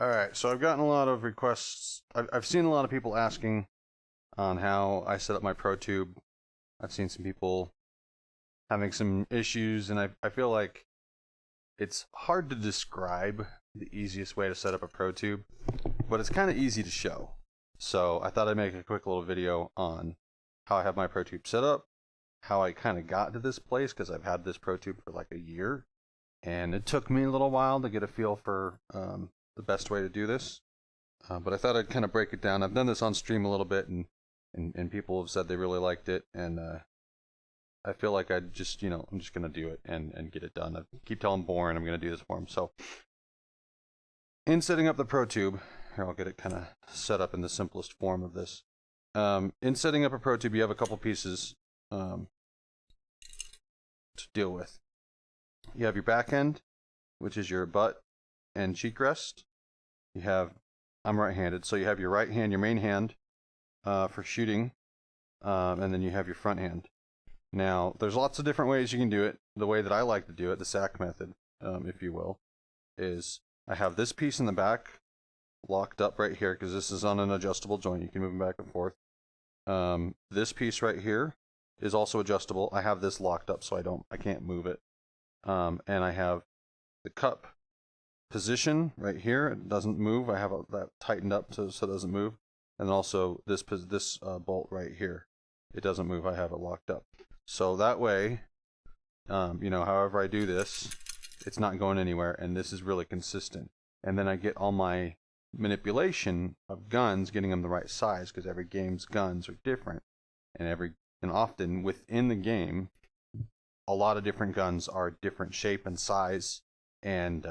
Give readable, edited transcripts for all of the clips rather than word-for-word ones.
Alright, so I've gotten a lot of requests. I've seen a lot of people asking on how I set up my ProTube. I've seen some people having some issues, and I feel like it's hard to describe the easiest way to set up a ProTube, but it's kind of easy to show. So I thought I'd make a quick little video on how I have my ProTube set up, how I kind of got to this place, because I've had this ProTube for like a year, and it took me a little while to get a feel for the best way to do this. But I thought I'd kind of break it down. I've done this on stream a little bit, and people have said they really liked it, and I feel like I'm just going to do it and get it done. I keep telling Bourne I'm going to do this for him. So in setting up the ProTube, here I'll get it kind of set up in the simplest form of this. In setting up a ProTube, you have a couple pieces to deal with. You have your back end, which is your butt and cheek rest. You have, I'm right-handed, so you have your right hand, your main hand for shooting, and then you have your front hand. Now, there's lots of different ways you can do it. The way that I like to do it, the SAC method, if you will, is I have this piece in the back locked up right here, because this is on an adjustable joint. You can move them back and forth. This piece right here is also adjustable. I have this locked up so I can't move it. And I have the cup position right here. It doesn't move. I have that tightened up so it doesn't move. And also this bolt right here. It doesn't move. I have it locked up. So that way, however I do this, it's not going anywhere, and this is really consistent. And then I get all my manipulation of guns, getting them the right size, because every game's guns are different, and often within the game, a lot of different guns are different shape and size, and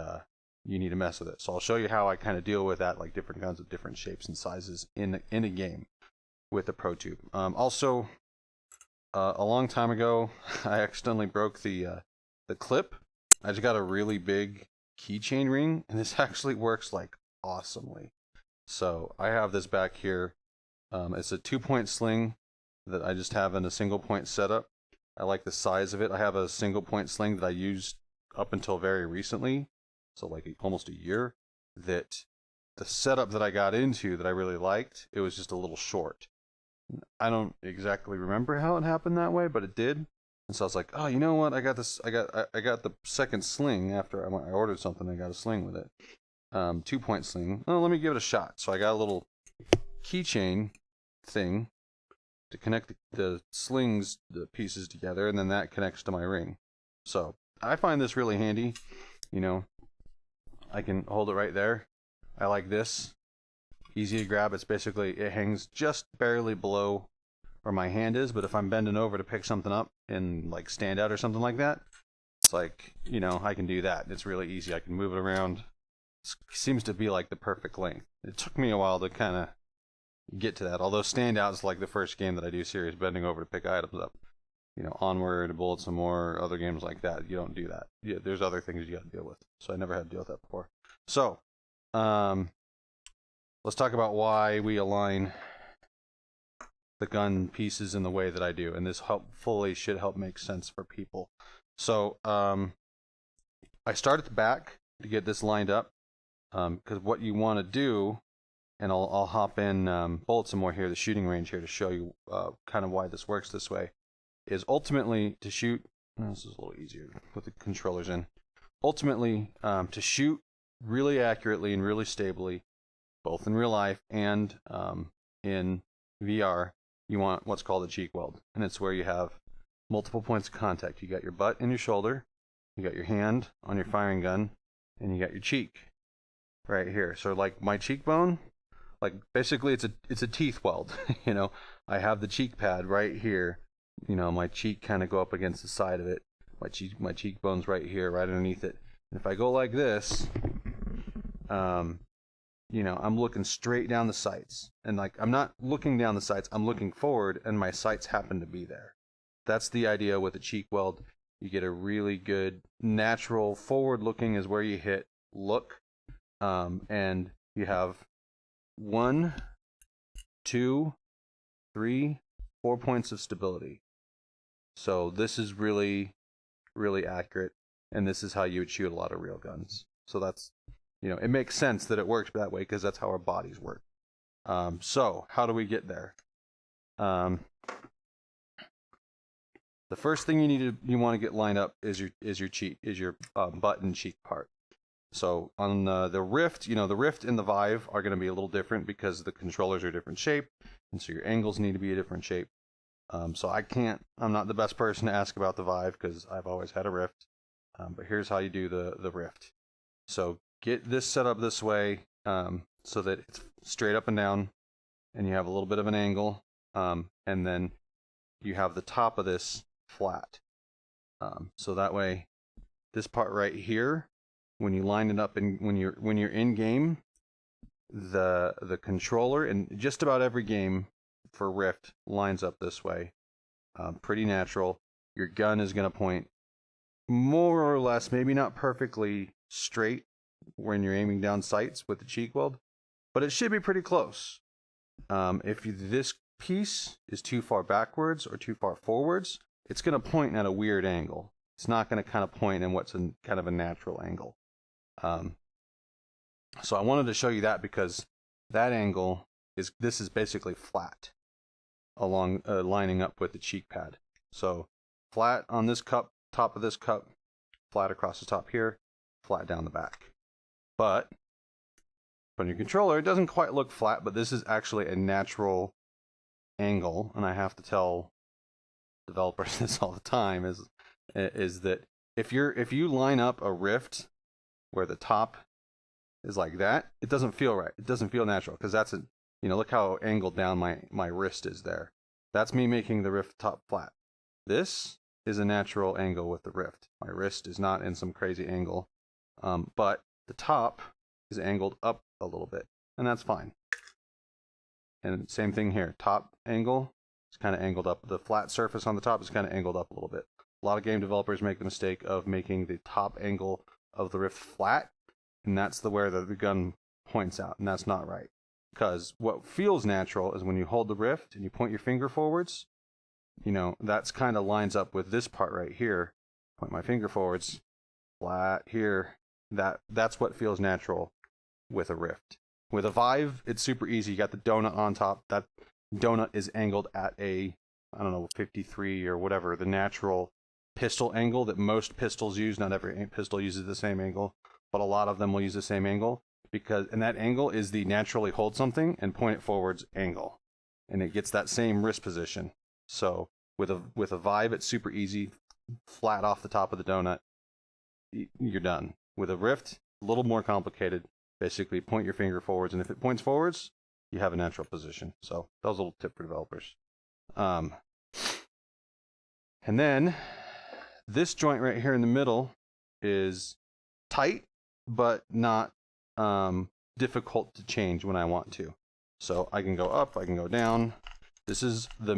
you need to mess with it. So I'll show you how I kind of deal with that, like different guns of different shapes and sizes in a game with the ProTube. Also, a long time ago, I accidentally broke the clip. I just got a really big keychain ring, and this actually works like awesomely. So I have this back here. It's a 2-point sling that I just have in a single point setup. I like the size of it. I have a single point sling that I used up until very recently, so like almost a year, that the setup that I got into that I really liked, it was just a little short. I don't exactly remember how it happened that way, but it did. And so I was like, oh, you know what? I got this. I got the second sling after I ordered something. I got a sling with it, 2-point sling. Oh, let me give it a shot. So I got a little keychain thing to connect the slings, the pieces together, and then that connects to my ring. So I find this really handy. I can hold it right there. I like this. Easy to grab. It hangs just barely below where my hand is, but if I'm bending over to pick something up and like stand out or something like that, it's like, I can do that. It's really easy. I can move it around. It seems to be like the perfect length. It took me a while to kind of get to that, although standout is like the first game that I do serious bending over to pick items up. Onward, Bullets and More, other games like that, you don't do that. Yeah, there's other things you got to deal with. So I never had to deal with that before. So, let's talk about why we align the gun pieces in the way that I do, and this hopefully should help make sense for people. So, I start at the back to get this lined up, because what you want to do, and I'll hop in Bullets and More here, the shooting range here, to show you kind of why this works this way, is ultimately to shoot. This is a little easier with the controllers in. Ultimately, to shoot really accurately and really stably, both in real life and in VR, you want what's called a cheek weld, and it's where you have multiple points of contact. You got your butt and your shoulder, you got your hand on your firing gun, and you got your cheek right here. So like my cheekbone, like basically it's a teeth weld. I have the cheek pad right here. My cheek kind of go up against the side of it. My cheekbone's right here, right underneath it. And if I go like this, I'm looking straight down the sights. And like, I'm not looking down the sights, I'm looking forward, and my sights happen to be there. That's the idea with a cheek weld. You get a really good, natural, forward looking is where you hit look. And you have 1, 2, 3, 4 points of stability. So this is really, really accurate. And this is how you would shoot a lot of real guns. So that's you know, it makes sense that it works that way because that's how our bodies work. So how do we get there? The first thing you want to get lined up is your butt and cheek part. So on the Rift, you know, the Rift and the Vive are going to be a little different because the controllers are a different shape, and so your angles need to be a different shape. So I'm not the best person to ask about the Vive because I've always had a Rift. But here's how you do the Rift. So get this set up this way so that it's straight up and down, and you have a little bit of an angle, and then you have the top of this flat. So that way, this part right here, when you line it up and when you're in game, the controller in just about every game for Rift lines up this way, pretty natural. Your gun is going to point more or less, maybe not perfectly straight when you're aiming down sights with the cheek weld, but it should be pretty close. If this piece is too far backwards or too far forwards, it's going to point at a weird angle. It's not going to kind of point in what's in kind of a natural angle. So I wanted to show you that because that angle this is basically flat along lining up with the cheek pad. So flat on this cup, top of this cup, flat across the top here, flat down the back. But on your controller, it doesn't quite look flat, but this is actually a natural angle, and I have to tell developers this all the time, is that if you line up a Rift where the top is like that, it doesn't feel right. It doesn't feel natural because that's look how angled down my wrist is there. That's me making the Rift top flat. This is a natural angle with the Rift. My wrist is not in some crazy angle, but the top is angled up a little bit, and that's fine. And same thing here, top angle is kind of angled up. The flat surface on the top is kind of angled up a little bit. A lot of game developers make the mistake of making the top angle of the Rift flat, and that's where the gun points out, and that's not right. Because what feels natural is when you hold the Rift and you point your finger forwards, that's kind of lines up with this part right here. Point my finger forwards, flat here. That's what feels natural with a Rift. With a Vive, it's super easy. You got the donut on top. That donut is angled at a, 53 or whatever, the natural pistol angle that most pistols use. Not every pistol uses the same angle, but a lot of them will use the same angle, and that angle is the naturally hold something and point it forwards angle, and it gets that same wrist position. So with a Vive, it's super easy, flat off the top of the donut, you're done. With a Rift, a little more complicated. Basically, point your finger forwards, and if it points forwards, you have a natural position. So that was a little tip for developers. And then this joint right here in the middle is tight, but not difficult to change when I want to. So I can go up, I can go down. This is the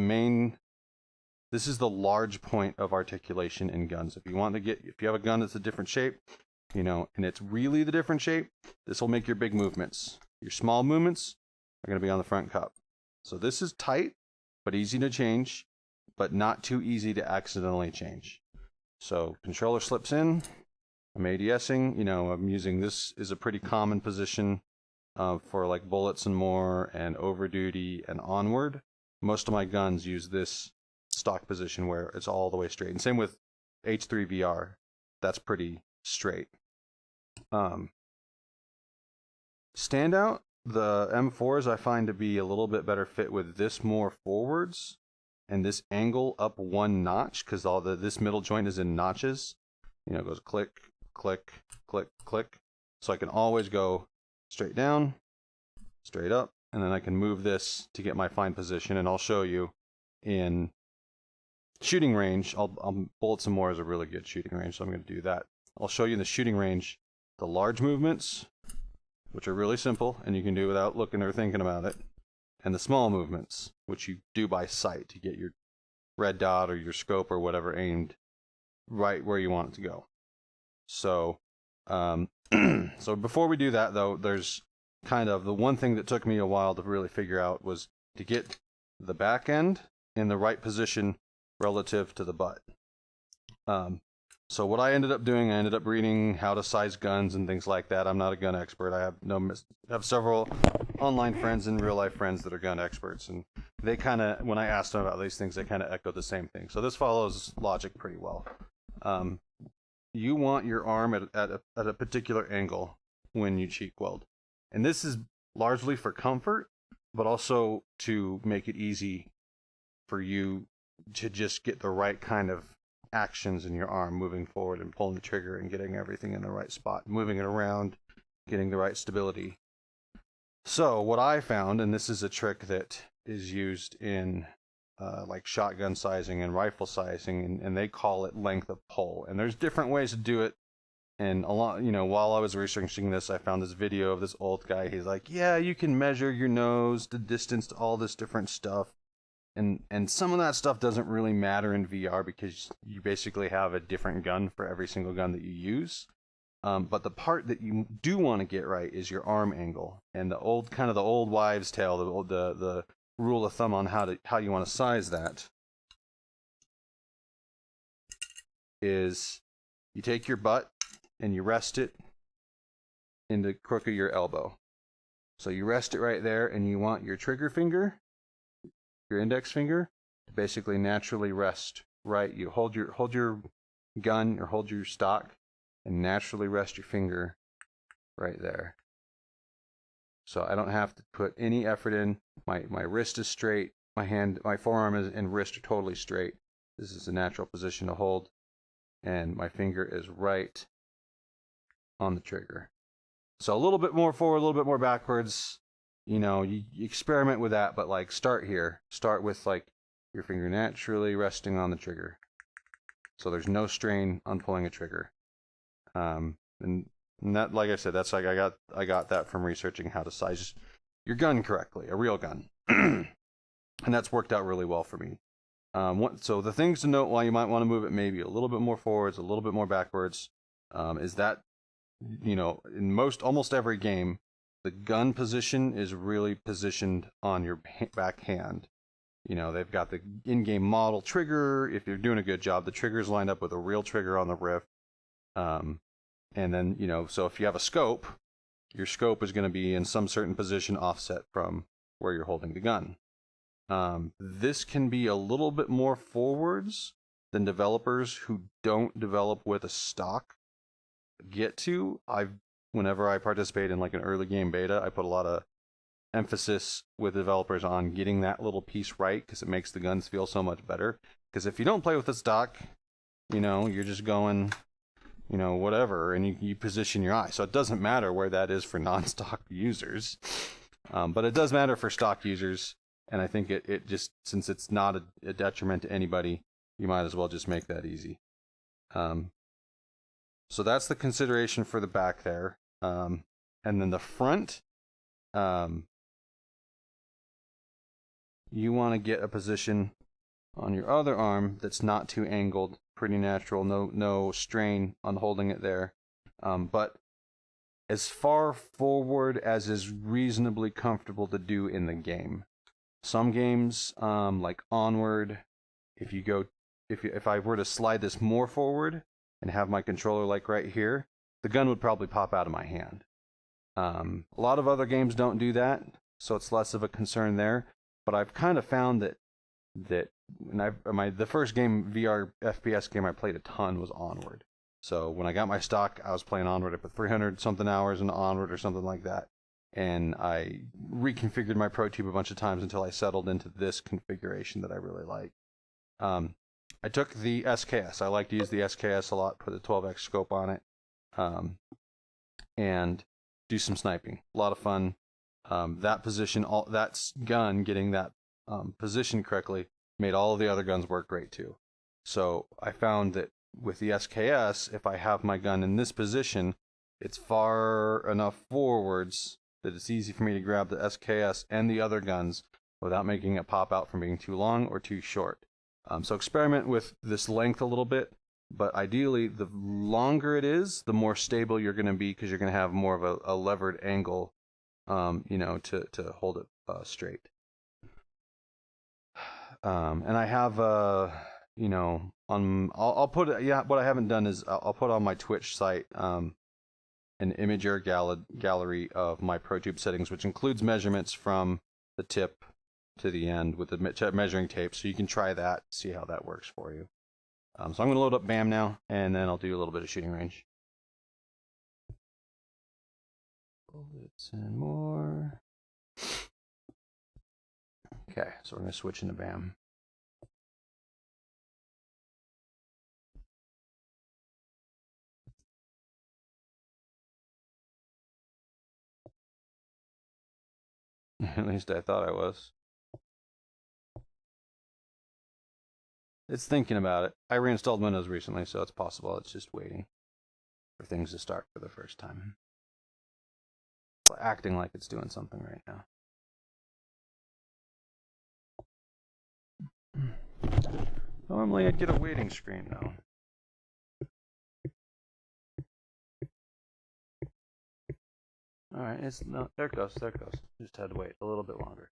large point of articulation in guns. If you have a gun that's a different shape, and it's really the different shape, this will make your big movements. Your small movements are going to be on the front cup. So this is tight, but easy to change, but not too easy to accidentally change. So controller slips in, I'm ADSing, I'm using this is a pretty common position for like bullets and more and over duty and onward. Most of my guns use this stock position where it's all the way straight. And same with H3 VR, that's pretty straight. Standout, the M4s I find to be a little bit better fit with this more forwards and this angle up one notch, because this middle joint is in notches. It goes click, click, click, click. So I can always go straight down, straight up, and then I can move this to get my fine position, and I'll show you in shooting range. Bullets and more is a really good shooting range, so I'm going to do that. I'll show you in the shooting range the large movements, which are really simple and you can do without looking or thinking about it, and the small movements, which you do by sight to get your red dot or your scope or whatever aimed right where you want it to go. So so before we do that though, there's kind of the one thing that took me a while to really figure out was to get the back end in the right position relative to the butt. So what I ended up doing, I ended up reading how to size guns and things like that. I'm not a gun expert. I have several online friends and real life friends that are gun experts, and they kind of, when I asked them about these things, they kind of echoed the same thing. So this follows logic pretty well. You want your arm at a particular angle when you cheek weld, and this is largely for comfort, but also to make it easy for you to just get the right kind of actions in your arm, moving forward and pulling the trigger and getting everything in the right spot, moving it around, getting the right stability. So what I found, and this is a trick that is used in like shotgun sizing and rifle sizing, and they call it length of pull. And there's different ways to do it. And a lot, while I was researching this, I found this video of this old guy. He's like, yeah, you can measure your nose, the distance to all this different stuff. And some of that stuff doesn't really matter in VR because you basically have a different gun for every single gun that you use. But the part that you do want to get right is your arm angle. And the old wives' tale, the rule of thumb on how you want to size that is you take your butt and you rest it in the crook of your elbow. So you rest it right there, and you want your trigger finger, your index finger, to basically naturally rest right. You hold your gun or hold your stock and naturally rest your finger right there. So I don't have to put any effort in. My wrist is straight. My forearm and wrist are totally straight. This is a natural position to hold, and my finger is right on the trigger. So a little bit more forward, a little bit more backwards. You experiment with that, but like start here. Start with like your finger naturally resting on the trigger, so there's no strain on pulling a trigger. And that, like I said, that's like I got that from researching how to size your gun correctly, a real gun, and that's worked out really well for me. So the things to note why you might want to move it maybe a little bit more forwards, a little bit more backwards, is that in almost every game, the gun position is really positioned on your back hand. They've got the in-game model trigger. If you're doing a good job, the trigger's lined up with a real trigger on the Rift. And then, so if you have a scope, your scope is going to be in some certain position offset from where you're holding the gun. This can be a little bit more forwards than developers who don't develop with a stock get to. Whenever I participate in like an early game beta, I put a lot of emphasis with developers on getting that little piece right, because it makes the guns feel so much better. Because if you don't play with the stock, you're just going, whatever, and you position your eye. So it doesn't matter where that is for non-stock users, but it does matter for stock users. And I think it just, since it's not a detriment to anybody, you might as well just make that easy. So that's the consideration for the back there. And then the front, you want to get a position on your other arm that's not too angled, pretty natural, no strain on holding it there. But as far forward as is reasonably comfortable to do in the game. Some games, like Onward, if I were to slide this more forward and have my controller like right here, the gun would probably pop out of my hand. A lot of other games don't do that, so it's less of a concern there. But I've kind of found that the first game, VR FPS game I played a ton was Onward. So when I got my stock, I was playing Onward. I put 300 something hours into Onward or something like that. And I reconfigured my ProTube a bunch of times until I settled into this configuration that I really like. I took the SKS. I like to use the SKS a lot, put a 12x scope on it, and do some sniping. A lot of fun. That position, that gun getting that position correctly made all of the other guns work great too. So I found that with the SKS, if I have my gun in this position, it's far enough forwards that it's easy for me to grab the SKS and the other guns without making it pop out from being too long or too short. So experiment with this length a little bit, but ideally the longer it is, the more stable you're going to be, because you're going to have more of a levered angle, to hold it straight. And I have, on on. I'll put it. Yeah, what I haven't done is I'll put on my Twitch site an imager gallery of my ProTube settings, which includes measurements from the tip to the end with the measuring tape, so you can try that, see how that works for you. So I'm going to load up BAM now, and then I'll do a little bit of shooting range. Bullets and more. Okay, so we're going to switch into BAM. At least I thought I was. It's thinking about it. I reinstalled Windows recently, so it's possible it's just waiting for things to start for the first time. It's acting like it's doing something right now. Normally I'd get a waiting screen though. Alright, it's no, there it goes, there it goes. Just had to wait a little bit longer.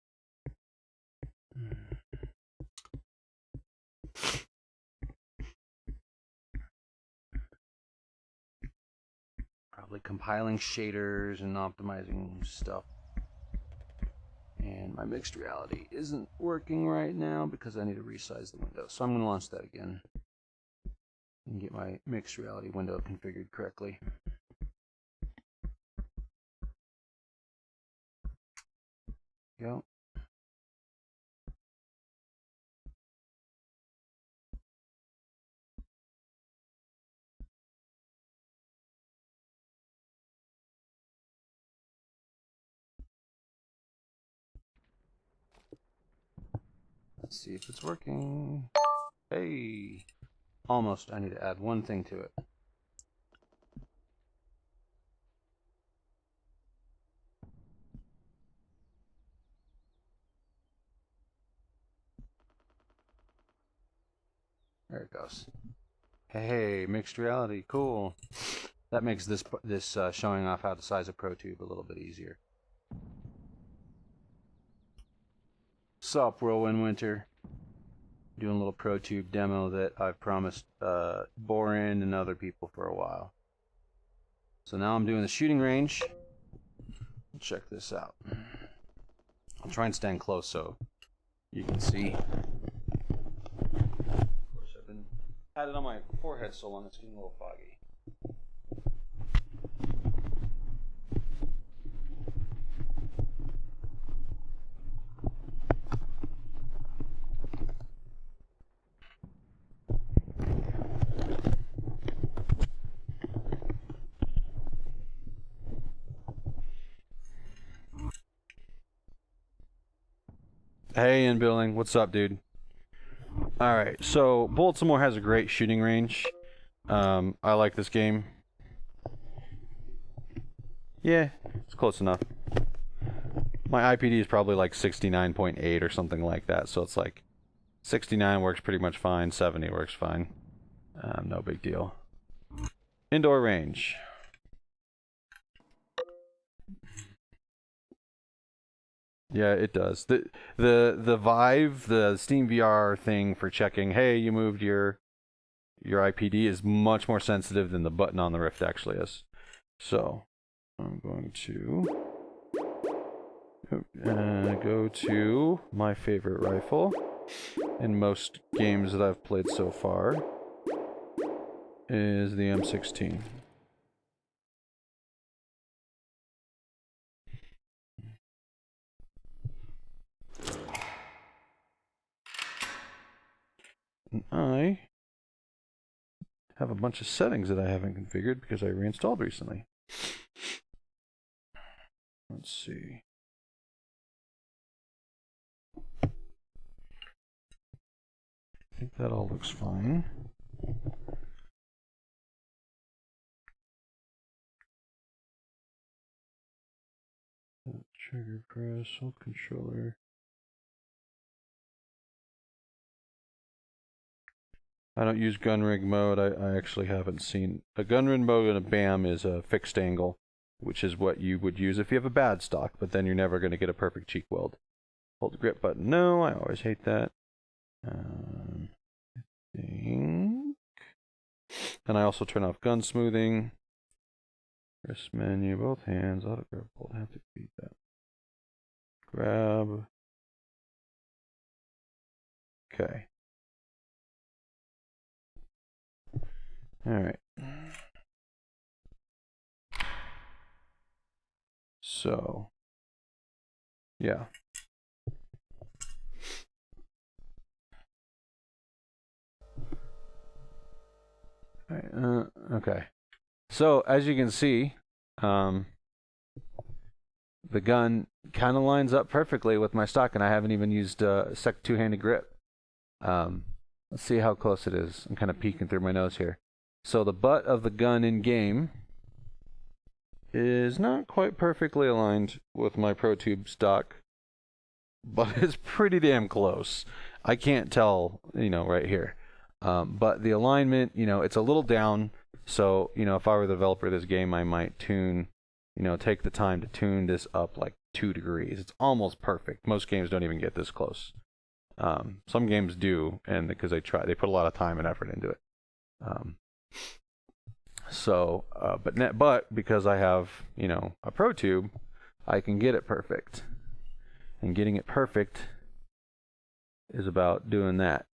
Probably compiling shaders and optimizing stuff. And my mixed reality isn't working right now because I need to resize the window. So I'm going to launch that again and get my mixed reality window configured correctly. Go. Let's see if it's working. Hey, almost. I need to add one thing to it. There it goes. Hey, mixed reality, cool. That makes this showing off how to size a ProTube a little bit easier. Sup, Whirlwind Winter. Doing a little ProTube demo that I've promised Borin and other people for a while. So now I'm doing the shooting range. Check this out. I'll try and stand close so you can see. Of course, I've been had it on my forehead so long it's getting a little foggy. Hey, in billing, what's up, dude? Alright, so Bullets and More has a great shooting range. I like this game. Yeah, it's close enough. My IPD is probably like 69.8 or something like that, so it's like 69 works pretty much fine, 70 works fine. No big deal. Indoor range. Yeah, it does. The Vive, the Steam VR thing for checking, hey, you moved your IPD is much more sensitive than the button on the Rift actually is. So I'm going to go to my favorite rifle in most games that I've played so far is the M16. And I have a bunch of settings that I haven't configured because I reinstalled recently. Let's see. I think that all looks fine. Trigger press, hold controller. I don't use gun rig mode. I actually haven't seen a gun rig mode in a BAM is a fixed angle, which is what you would use if you have a bad stock, but then you're never going to get a perfect cheek weld. Hold the grip button. No, I always hate that. Thing. And I also turn off gun smoothing. Wrist menu, both hands, auto grab hold, have to beat that. Grab. Okay. Alright. So, yeah. Alright, okay. So, as you can see, the gun kind of lines up perfectly with my stock, and I haven't even used a two-handed grip. Let's see how close it is. I'm kind of peeking through my nose here. So the butt of the gun in game is not quite perfectly aligned with my ProTube stock, but it's pretty damn close. I can't tell, right here. But the alignment, it's a little down. So, if I were the developer of this game, I might take the time to tune this up like 2 degrees. It's almost perfect. Most games don't even get this close. Some games do, and because they put a lot of time and effort into it. But because I have, a ProTube, I can get it perfect. And getting it perfect is about doing that.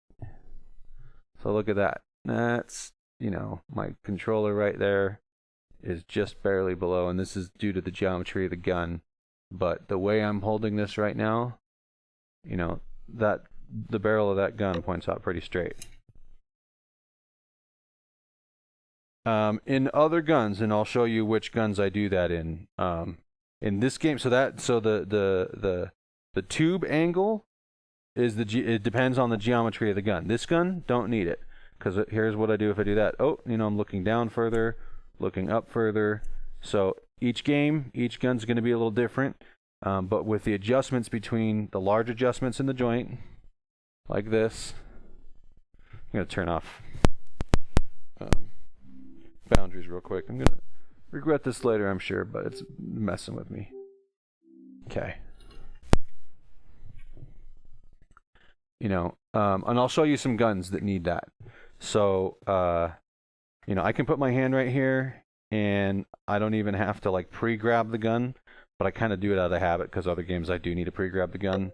So look at that. That's, my controller right there is just barely below, and this is due to the geometry of the gun. But the way I'm holding this right now, that the barrel of that gun points out pretty straight. In other guns, and I'll show you which guns I do that in. In this game, so the tube angle is it depends on the geometry of the gun. This gun, don't need it, because here's what I do if I do that. Oh, I'm looking down further, looking up further. So each gun's going to be a little different, but with the adjustments between the large adjustments in the joint, like this. I'm going to turn off boundaries real quick. I'm going to regret this later, I'm sure, but it's messing with me. Okay. And I'll show you some guns that need that. So, I can put my hand right here, and I don't even have to like pre-grab the gun, but I kind of do it out of habit because other games I do need to pre-grab the gun.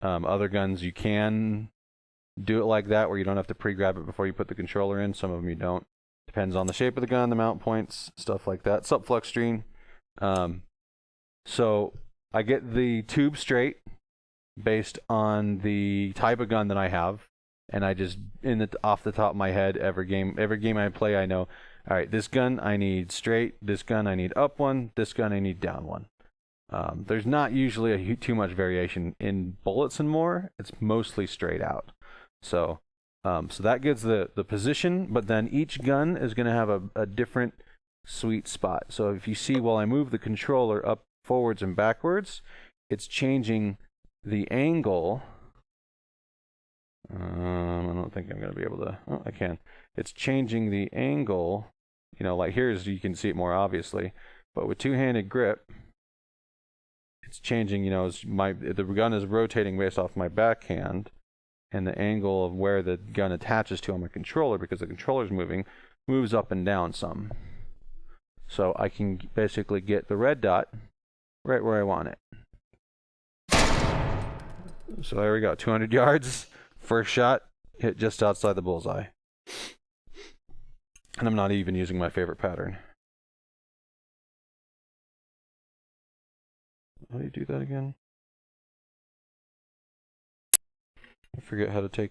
Other guns you can do it like that, where you don't have to pre-grab it before you put the controller in. Some of them you don't. Depends on the shape of the gun, the mount points, stuff like that. Sup, Fluxstream. So I get the tube straight based on the type of gun that I have, and I just off the top of my head, every game I play, I know, all right, this gun I need straight, this gun I need up one, this gun I need down one. There's not usually too much variation in bullets and more. It's mostly straight out. So that gives the position, but then each gun is going to have a different sweet spot. So if you see, while I move the controller up, forwards, and backwards, it's changing the angle. I don't think I'm going to be able to. Oh, I can. It's changing the angle. Like here's, you can see it more obviously, but with two-handed grip, it's changing. The gun is rotating based off my backhand, and the angle of where the gun attaches to on my controller, because the controller's moves up and down some. So I can basically get the red dot right where I want it. So there we go, 200 yards, first shot, hit just outside the bullseye. And I'm not even using my favorite pattern. How do you do that again? I forget how to take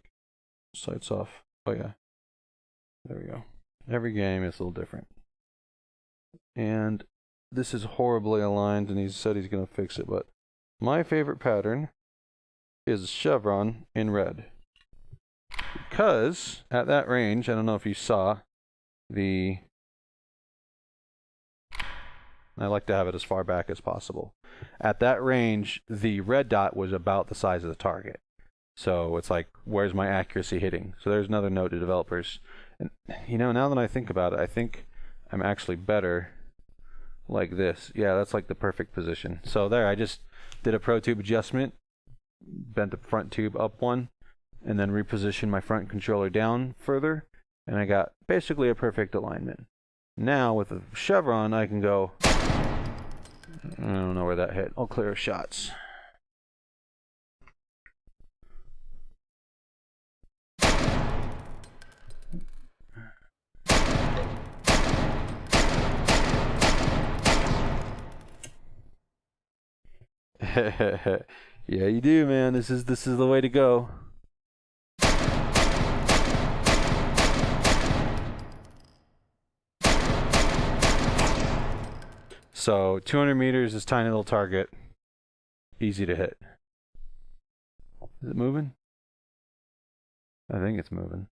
sights off. Oh yeah, there we go. Every game is a little different. And this is horribly aligned, and he said he's going to fix it, but my favorite pattern is chevron in red. Because at that range, I don't know if you saw, I like to have it as far back as possible. At that range, the red dot was about the size of the target. So it's like, where's my accuracy hitting? So there's another note to developers. And now that I think about it, I think I'm actually better like this. Yeah, that's like the perfect position. So there, I just did a ProTube adjustment, bent the front tube up one, and then repositioned my front controller down further, and I got basically a perfect alignment. Now with a chevron, I can go. I don't know where that hit. I'll clear shots. Yeah, you do, man. This is the way to go. So 200 meters is tiny little target, easy to hit. Is it moving? I think it's moving.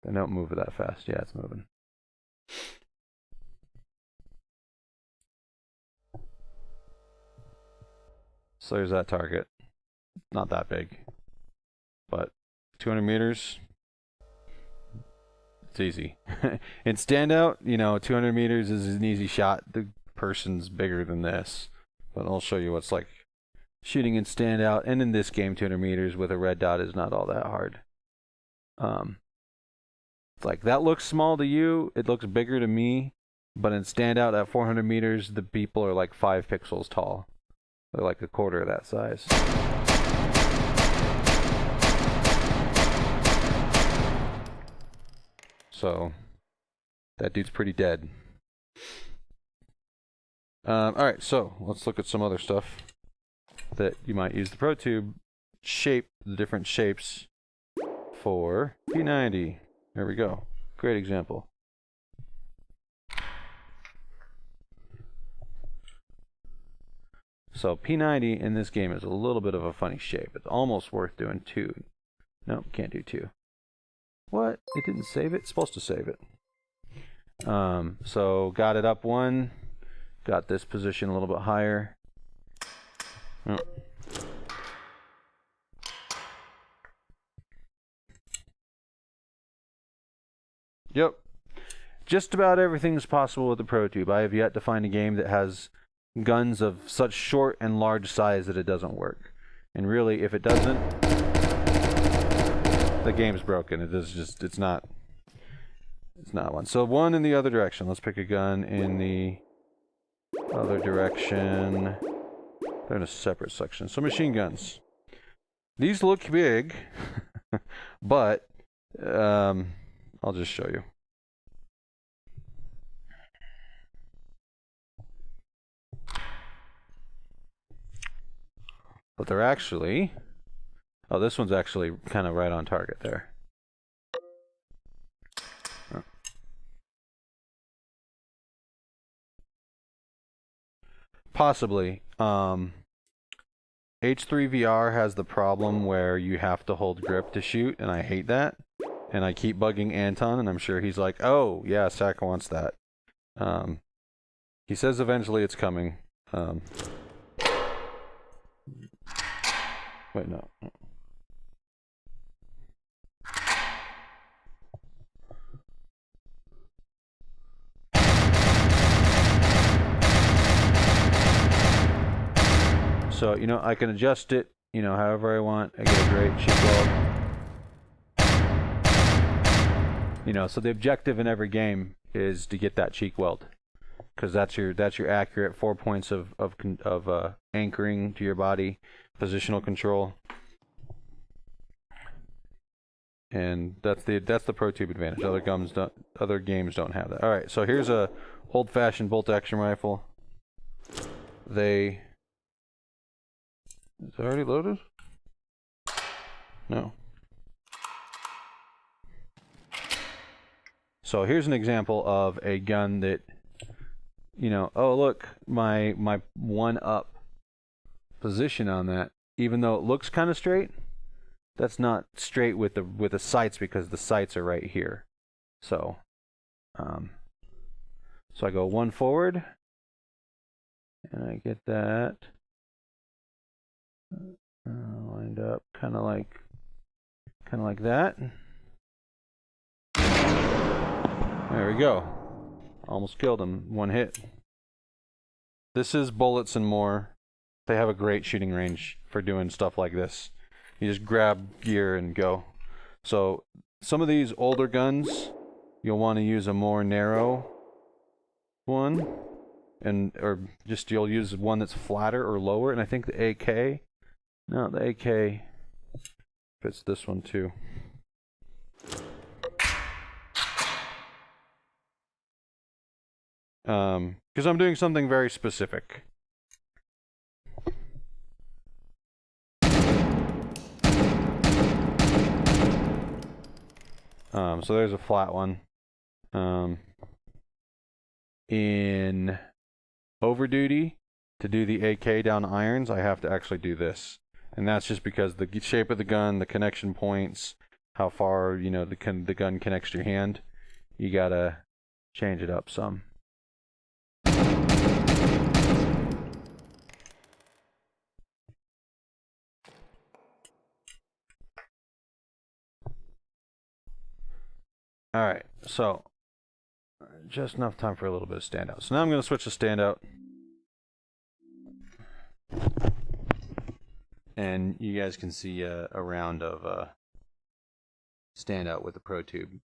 They don't move it that fast. Yeah, it's moving. So there's that target. Not that big, but 200 meters, it's easy. In standout, you know, 200 meters is an easy shot. The person's bigger than this, but I'll show you what's like shooting in standout. And in this game, 200 meters with a red dot is not all that hard. Like that looks small to you, it looks bigger to me, but in standout at 400 meters, the people are like 5 pixels tall. They're like a quarter of that size. So that dude's pretty dead. Alright, so let's look at some other stuff that you might use the ProTube shape, the different shapes for P90. There we go. Great example. So P90 in this game is a little bit of a funny shape. It's almost worth doing 2. Nope, can't do 2. What? It didn't save it? It's supposed to save it. So got it up 1. Got this position a little bit higher. Oh. Yep. Just about everything is possible with the ProTube. I have yet to find a game that has guns of such short and large size that it doesn't work. And really, if it doesn't, the game's broken. It is just, it's not one. So 1 in the other direction. Let's pick a gun in the other direction. They're in a separate section. So machine guns. These look big, but I'll just show you. But they're actually, oh, this one's actually kind of right on target there. Oh. Possibly. H3 VR has the problem where you have to hold grip to shoot, and I hate that. And I keep bugging Anton, and I'm sure he's like, oh, yeah, Sack wants that. He says eventually it's coming. Wait, no. So, you know, I can adjust it, you know, however I want. I get a great cheek weld. You know, so the objective in every game is to get that cheek weld, because that's your accurate 4 points of anchoring to your body, positional control, and that's the ProTube advantage. Other games don't have that. All right, so here's a old-fashioned bolt-action rifle. Is it already loaded? No. So here's an example of a gun that, you know, oh look, my 1-up position on that, even though it looks kind of straight, that's not straight with the sights, because the sights are right here. So so I go 1 forward, and I get that lined up kind of like that. There we go. Almost killed him. 1 hit. This is Bullets and More. They have a great shooting range for doing stuff like this. You just grab gear and go. So some of these older guns, you'll want to use a more narrow one, or just you'll use one that's flatter or lower. And I think the AK, no, the AK fits this one too. Because I'm doing something very specific. So there's a flat one. In overduty, to do the AK down irons, I have to actually do this. And that's just because the shape of the gun, the connection points, how far, you know, the gun connects to your hand, you gotta change it up some. Alright, so just enough time for a little bit of standout. So now I'm going to switch to standout. And you guys can see a round of standout with the ProTube.